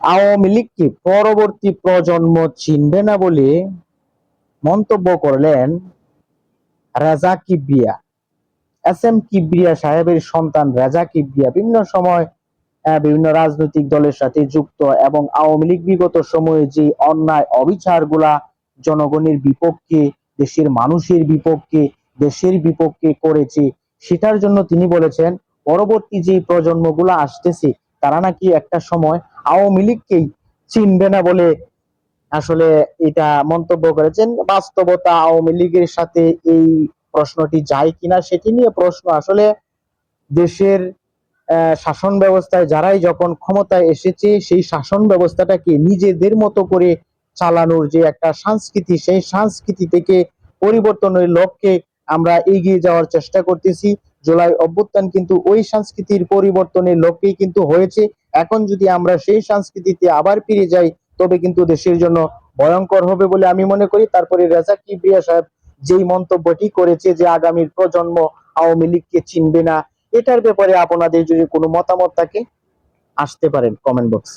আওয়ামী লীগকে পরবর্তী প্রজন্ম চিনবে না বলে মন্তব্য করলেন রেজা কিবরিয়া। এস এম কিবরিয়া সাহেবের সন্তান রেজা কিবরিয়া বিভিন্ন সময় বিভিন্ন রাজনৈতিক দলের সাথে যুক্ত এবং আওয়ামী লীগ বিগত সময়ে যে অন্যায় অবিচারগুলা জনগণের বিপক্ষে, দেশের মানুষের বিপক্ষে, দেশের বিপক্ষে করেছে, সেটার জন্য তিনি বলেছেন পরবর্তী যে প্রজন্মগুলো আসতেছে তারা নাকি একটা সময় আওয়ামী লীগকেই চিনবে না বলে আসলে এটা মন্তব্য করেছেন। বাস্তবতা আওয়ামী লীগের সাথে এই প্রশ্নটি যায় কিনা সেটি নিয়ে প্রশ্ন। আসলে দেশের শাসন ব্যবস্থায় যারাই যখন ক্ষমতায় এসেছে সেই শাসন ব্যবস্থাটাকে নিজেদের মতো করে চালানোর যে একটা সংস্কৃতি, সেই সংস্কৃতি থেকে পরিবর্তনের লক্ষ্যে আমরা এগিয়ে যাওয়ার চেষ্টা করতেছি। জুলাই অভ্যুত্থান কিন্তু ওই সংস্কৃতির পরিবর্তনের লক্ষ্যেই কিন্তু হয়েছে। এখন যদি আমরা সেই সংস্কৃতিতে আবার ফিরে যাই তবে কিন্তু দেশের জন্য ভয়ঙ্কর হবে বলে আমি মনে করি। তারপরে রেজা কিবরিয়া সাহেব যেই মন্তব্যটি করেছে যে আগামীর প্রজন্ম আওয়ামী লীগকে চিনবে না, এটার ব্যাপারে আপনাদের যদি কোনো মতামত থাকে আসতে পারেন কমেন্ট বক্স।